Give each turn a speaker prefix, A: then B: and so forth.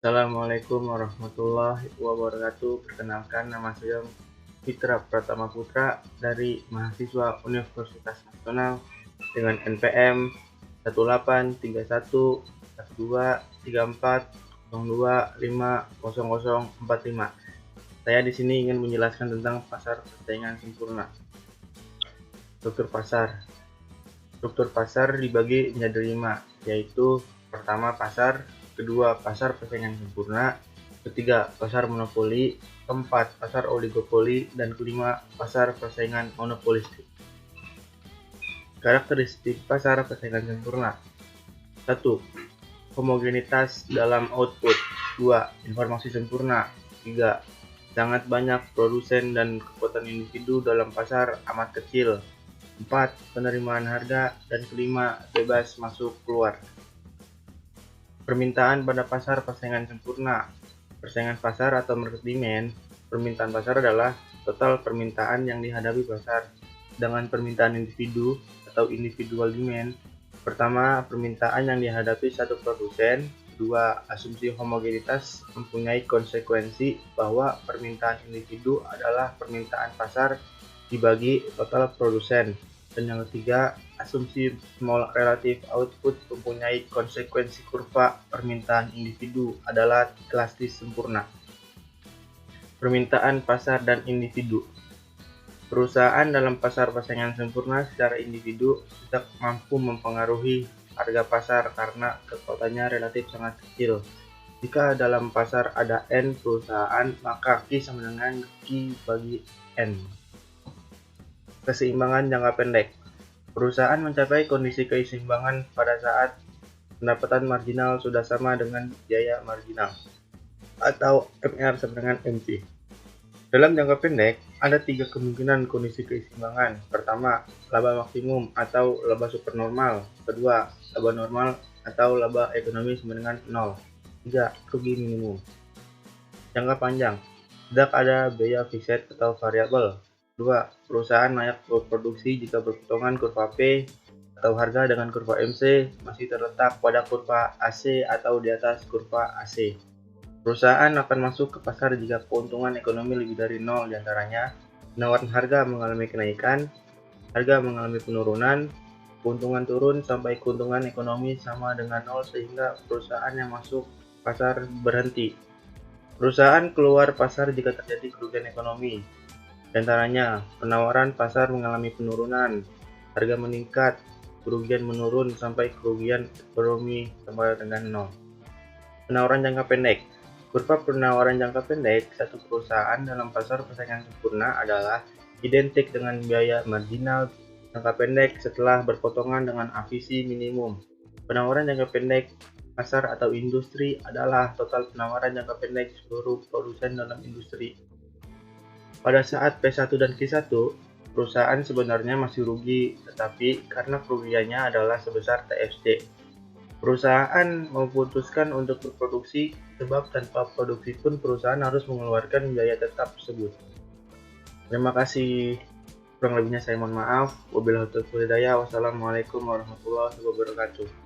A: Assalamualaikum warahmatullahi wabarakatuh. Perkenalkan, nama saya Fitra Pratama Putra dari mahasiswa Universitas Nasional dengan NPM 1831234025045. Saya di sini ingin menjelaskan tentang pasar persaingan sempurna. Struktur pasar. Struktur pasar dibagi menjadi 5, yaitu pertama pasar, kedua pasar persaingan sempurna, ketiga pasar monopoli, keempat pasar oligopoli, dan kelima pasar persaingan monopolistik. Karakteristik pasar persaingan sempurna. 1. Homogenitas dalam output. 2. Informasi sempurna. 3. Sangat banyak produsen dan kekuatan individu dalam pasar amat kecil. 4. Penerimaan harga. Dan kelima, bebas masuk keluar. Permintaan pada pasar persaingan sempurna. Persaingan pasar atau market demand. Permintaan pasar adalah total permintaan yang dihadapi pasar, dengan permintaan individu atau individual demand. Pertama, permintaan yang dihadapi satu produsen. Kedua, asumsi homogenitas mempunyai konsekuensi bahwa permintaan individu adalah permintaan pasar dibagi total produsen. Dan yang ketiga, asumsi small relative output mempunyai konsekuensi kurva permintaan individu adalah elastis sempurna. Permintaan pasar dan individu. Perusahaan dalam pasar persaingan sempurna secara individu tidak mampu mempengaruhi harga pasar karena kekuatannya relatif sangat kecil. Jika dalam pasar ada N perusahaan, maka Q sama dengan Q bagi N. Keseimbangan jangka pendek. Perusahaan mencapai kondisi keseimbangan pada saat pendapatan marginal sudah sama dengan biaya marginal, atau MR sama dengan MC. Dalam jangka pendek, ada 3 kemungkinan kondisi keseimbangan. Pertama, laba maksimum atau laba supernormal. Kedua, laba normal atau laba ekonomi sama dengan 0. 3, rugi minimum. Jangka panjang, tidak ada biaya fixed atau variabel. 2. Perusahaan layak berproduksi jika perhitungan kurva P atau harga dengan kurva MC masih terletak pada kurva AC atau di atas kurva AC. Perusahaan akan masuk ke pasar jika keuntungan ekonomi lebih dari 0, diantaranya penawaran harga mengalami kenaikan, harga mengalami penurunan, keuntungan turun sampai keuntungan ekonomi sama dengan 0 sehingga perusahaan yang masuk pasar berhenti. Perusahaan keluar pasar jika terjadi kerugian ekonomi, diantaranya penawaran pasar mengalami penurunan, harga meningkat, kerugian menurun sampai kerugian ekonomi sama dengan 0. Penawaran jangka pendek. Kurva penawaran jangka pendek satu perusahaan dalam pasar persaingan sempurna adalah identik dengan biaya marginal jangka pendek setelah berpotongan dengan avisi minimum. Penawaran jangka pendek pasar atau industri adalah total penawaran jangka pendek seluruh produsen dalam industri. Pada saat P1 dan Q1, perusahaan sebenarnya masih rugi, tetapi karena kerugiannya adalah sebesar TFC, perusahaan memutuskan untuk berproduksi sebab tanpa produksi pun perusahaan harus mengeluarkan biaya tetap tersebut. Terima kasih. Kurang lebihnya saya mohon maaf. Wabillahi taufiq wal hidayah. Wassalamualaikum warahmatullahi wabarakatuh.